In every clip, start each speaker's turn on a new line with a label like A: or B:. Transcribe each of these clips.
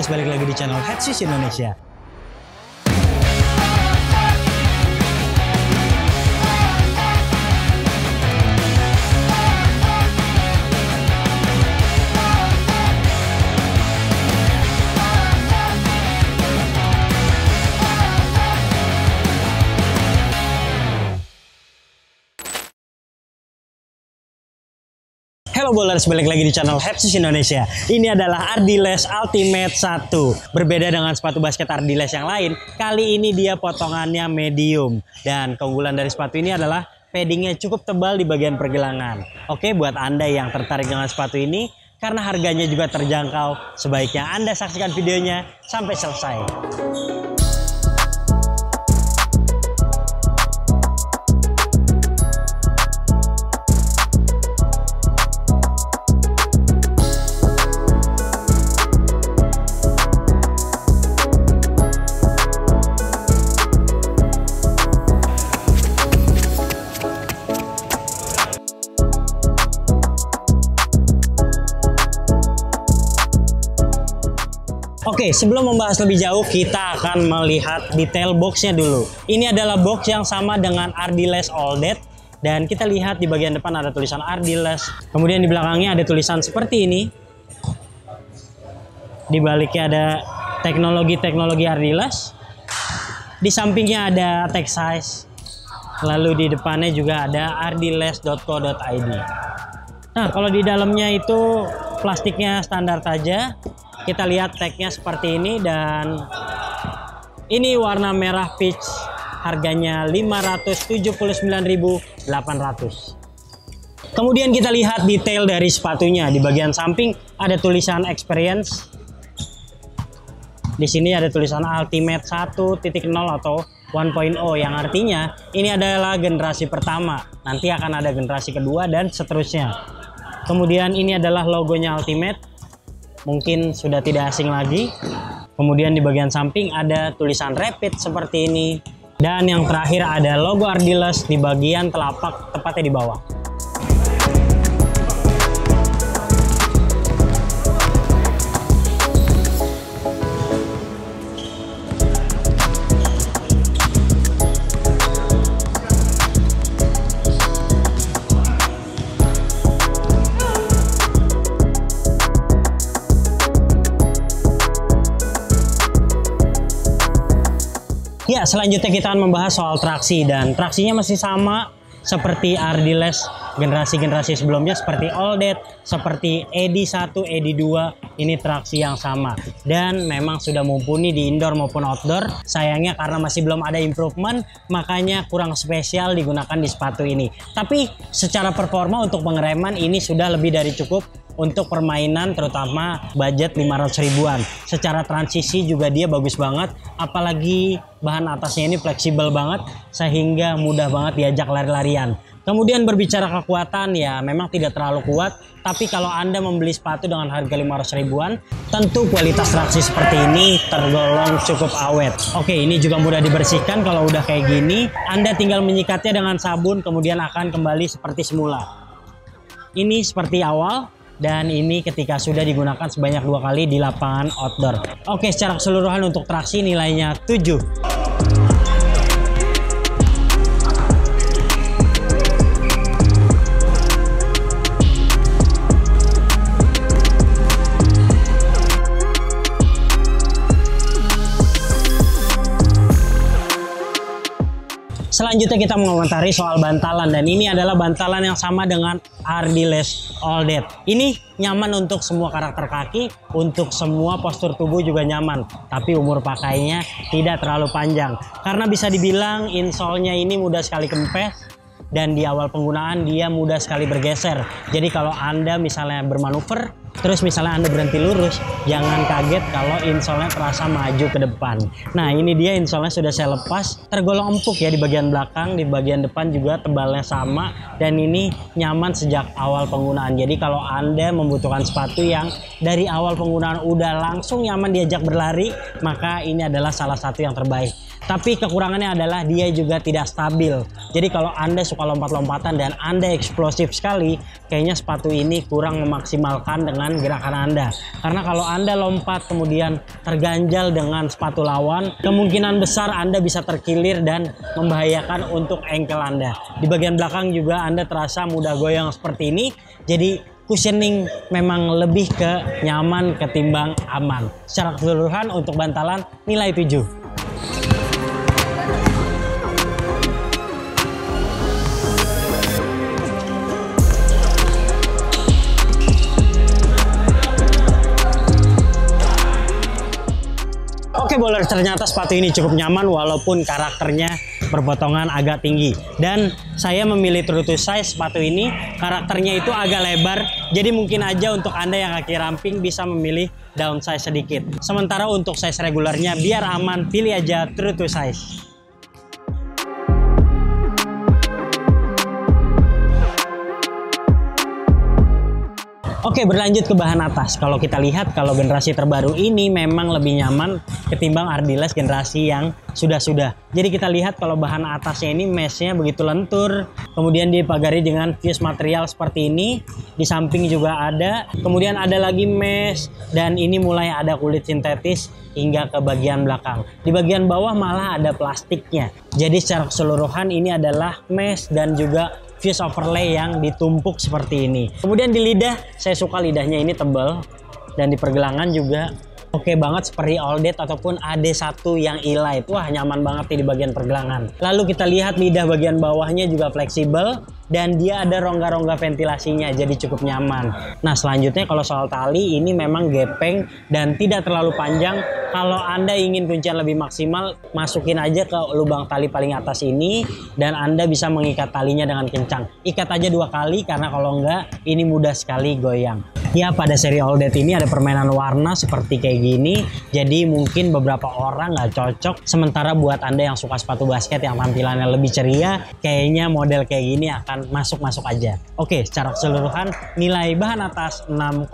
A: Ballers, balik lagi di channel Headsus Indonesia. Halo Ballers, balik lagi di channel Headsus Indonesia. Ini adalah Ardiles Ultimate 1. Berbeda dengan sepatu basket Ardiles yang lain, kali ini dia potongannya medium. Dan keunggulan dari sepatu ini adalah paddingnya cukup tebal di bagian pergelangan. Oke, buat Anda yang tertarik dengan sepatu ini, karena harganya juga terjangkau, sebaiknya Anda saksikan videonya sampai selesai. Oke, sebelum membahas lebih jauh, kita akan melihat detail boxnya dulu. Ini adalah box yang sama dengan Ardiles All That. Dan kita lihat di bagian depan ada tulisan Ardiles. Kemudian di belakangnya ada tulisan seperti ini. Di baliknya ada teknologi Ardiles. Di sampingnya ada tag size. Lalu di depannya juga ada ardiles.co.id. Nah, kalau di dalamnya itu plastiknya standar saja. Kita lihat tagnya seperti ini, dan ini warna merah peach, harganya 579.800. Kemudian kita lihat detail dari sepatunya. Di bagian samping ada tulisan experience. Di sini ada tulisan Ultimate 1.0 atau 1.0, yang artinya ini adalah generasi pertama. Nanti akan ada generasi kedua dan seterusnya. Kemudian ini adalah logonya Ultimate. Mungkin sudah tidak asing lagi. Kemudian di bagian samping ada tulisan Rapid seperti ini. Dan yang terakhir ada logo Ardiles di bagian telapak, tepatnya di bawah. Ya, selanjutnya kita akan membahas soal traksi, dan traksinya masih sama seperti Ardiles generasi-generasi sebelumnya, seperti All That, seperti ED1, ED2, ini traksi yang sama. Dan memang sudah mumpuni di indoor maupun outdoor. Sayangnya karena masih belum ada improvement, makanya kurang spesial digunakan di sepatu ini. Tapi secara performa untuk pengereman ini sudah lebih dari cukup untuk permainan, terutama budget 500 ribuan. Secara transisi juga dia bagus banget, apalagi bahan atasnya ini fleksibel banget sehingga mudah banget diajak lari-larian. Kemudian berbicara kekuatan, ya memang tidak terlalu kuat, tapi kalau Anda membeli sepatu dengan harga 500 ribuan, tentu kualitas traksi seperti ini tergolong cukup awet. Oke, ini juga mudah dibersihkan. Kalau udah kayak gini, Anda tinggal menyikatnya dengan sabun, kemudian akan kembali seperti semula. Ini seperti awal. Dan ini ketika sudah digunakan sebanyak 2 kali di lapangan outdoor. Oke, secara keseluruhan untuk traksi nilainya 7. Selanjutnya kita mengomentari soal bantalan, dan ini adalah bantalan yang sama dengan Ardiles All That. Ini nyaman untuk semua karakter kaki, untuk semua postur tubuh juga nyaman. Tapi umur pakainya tidak terlalu panjang, karena bisa dibilang insole-nya ini mudah sekali kempes, dan di awal penggunaan dia mudah sekali bergeser. Jadi kalau Anda misalnya bermanuver, terus misalnya Anda berhenti lurus, jangan kaget kalau insole-nya terasa maju ke depan. Nah, ini dia insole-nya sudah saya lepas, tergolong empuk ya di bagian belakang, di bagian depan juga tebalnya sama, dan ini nyaman sejak awal penggunaan. Jadi kalau Anda membutuhkan sepatu yang dari awal penggunaan udah langsung nyaman diajak berlari, maka ini adalah salah satu yang terbaik. Tapi kekurangannya adalah dia juga tidak stabil. Jadi kalau Anda suka lompat-lompatan dan Anda eksplosif sekali, kayaknya sepatu ini kurang memaksimalkan dengan gerakan Anda. Karena kalau Anda lompat kemudian terganjal dengan sepatu lawan, kemungkinan besar Anda bisa terkilir dan membahayakan untuk ankle Anda. Di bagian belakang juga Anda terasa mudah goyang seperti ini. Jadi cushioning memang lebih ke nyaman ketimbang aman. Secara keseluruhan untuk bantalan nilai 7. Oke bowler, ternyata sepatu ini cukup nyaman walaupun karakternya berpotongan agak tinggi. Dan saya memilih true to size sepatu ini, karakternya itu agak lebar. Jadi mungkin aja untuk Anda yang kaki ramping bisa memilih downsize sedikit. Sementara untuk size regulernya biar aman, pilih aja true to size. Oke, berlanjut ke bahan atas. Kalau kita lihat, kalau generasi terbaru ini memang lebih nyaman ketimbang Ardiles generasi yang sudah-sudah. Jadi kita lihat kalau bahan atasnya ini meshnya begitu lentur, kemudian dipagari dengan fuse material seperti ini. Di samping juga ada, kemudian ada lagi mesh, dan ini mulai ada kulit sintetis hingga ke bagian belakang. Di bagian bawah malah ada plastiknya. Jadi secara keseluruhan ini adalah mesh dan juga fuse overlay yang ditumpuk seperti ini. Kemudian di lidah, saya suka lidahnya ini tebal, dan di pergelangan juga oke banget seperti All Date ataupun AD1 yang E-Light. Wah, nyaman banget nih di bagian pergelangan. Lalu kita lihat lidah bagian bawahnya juga fleksibel dan dia ada rongga-rongga ventilasinya, jadi cukup nyaman. Nah, selanjutnya kalau soal tali, ini memang gepeng dan tidak terlalu panjang. Kalau Anda ingin kuncian lebih maksimal, masukin aja ke lubang tali paling atas ini dan Anda bisa mengikat talinya dengan kencang. Ikat aja 2 kali karena kalau enggak ini mudah sekali goyang. Ya, pada seri All Date ini ada permainan warna seperti kayak gini, jadi mungkin beberapa orang nggak cocok. Sementara buat Anda yang suka sepatu basket yang tampilannya lebih ceria, kayaknya model kayak gini akan masuk-masuk aja. Oke, secara keseluruhan nilai bahan atas 6,8.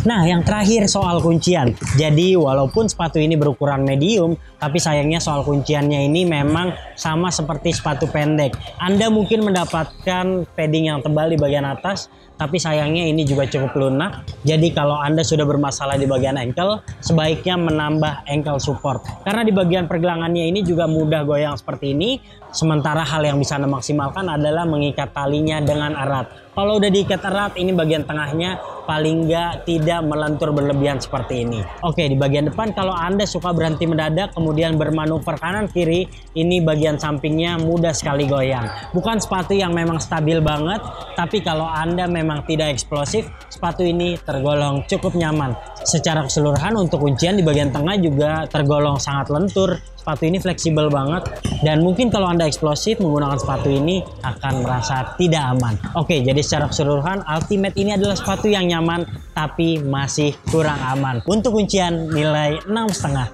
A: Nah, yang terakhir soal kuncian. Jadi walaupun sepatu ini berukuran medium, tapi sayangnya soal kunciannya ini memang sama seperti sepatu pendek. Anda mungkin mendapatkan padding yang tebal di bagian atas, tapi sayangnya ini juga cukup lunak. Jadi kalau Anda sudah bermasalah di bagian ankle, sebaiknya menambah ankle support. Karena di bagian pergelangannya ini juga mudah goyang seperti ini. Sementara hal yang bisa Anda maksimalkan adalah mengikat talinya dengan erat. Kalau udah diikat erat, ini bagian tengahnya paling nggak tidak melentur berlebihan seperti ini. Oke, di bagian depan kalau Anda suka berhenti mendadak kemudian bermanuver kanan kiri, ini bagian sampingnya mudah sekali goyang. Bukan sepatu yang memang stabil banget, tapi kalau Anda memang tidak eksplosif, sepatu ini tergolong cukup nyaman. Secara keseluruhan untuk kuncian di bagian tengah juga tergolong sangat lentur. Sepatu ini fleksibel banget dan mungkin kalau Anda eksplosif menggunakan sepatu ini akan merasa tidak aman. Oke, jadi secara keseluruhan Ultimate ini adalah sepatu yang nyaman tapi masih kurang aman. Untuk kuncian nilai 6,5.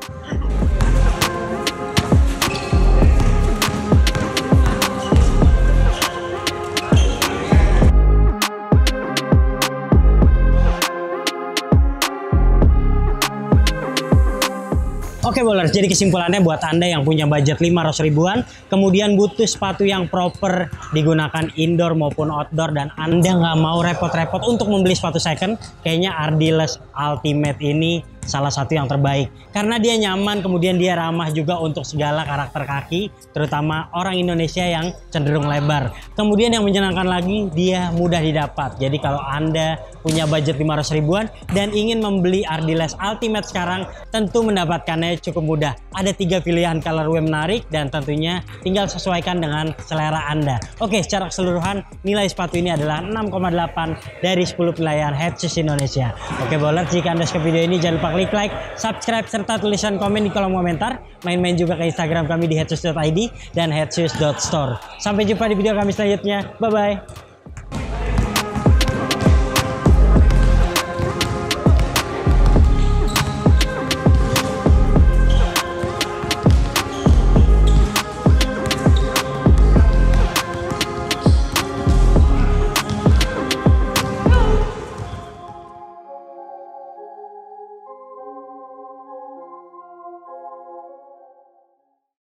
A: Oke bowlers, jadi kesimpulannya buat Anda yang punya budget 500 ribuan, kemudian butuh sepatu yang proper digunakan indoor maupun outdoor, dan Anda nggak mau repot-repot untuk membeli sepatu second, kayaknya Ardiles Ultimate ini salah satu yang terbaik. Karena dia nyaman, kemudian dia ramah juga untuk segala karakter kaki, terutama orang Indonesia yang cenderung lebar. Kemudian yang menyenangkan lagi, dia mudah didapat. Jadi kalau Anda punya budget 500 ribuan dan ingin membeli Ardiles Ultimate sekarang, tentu mendapatkannya cukup mudah. Ada 3 pilihan colorway menarik dan tentunya tinggal sesuaikan dengan selera Anda. Oke, secara keseluruhan nilai sepatu ini adalah 6,8 dari 10 penilaian Head Shoes Indonesia. Oke bowlers, jika Anda suka video ini jangan lupa klik like, subscribe, serta tulisan komen di kolom komentar. Main-main juga ke Instagram kami di headshoes.id dan headshoes.store. Sampai jumpa di video kami selanjutnya. Bye-bye.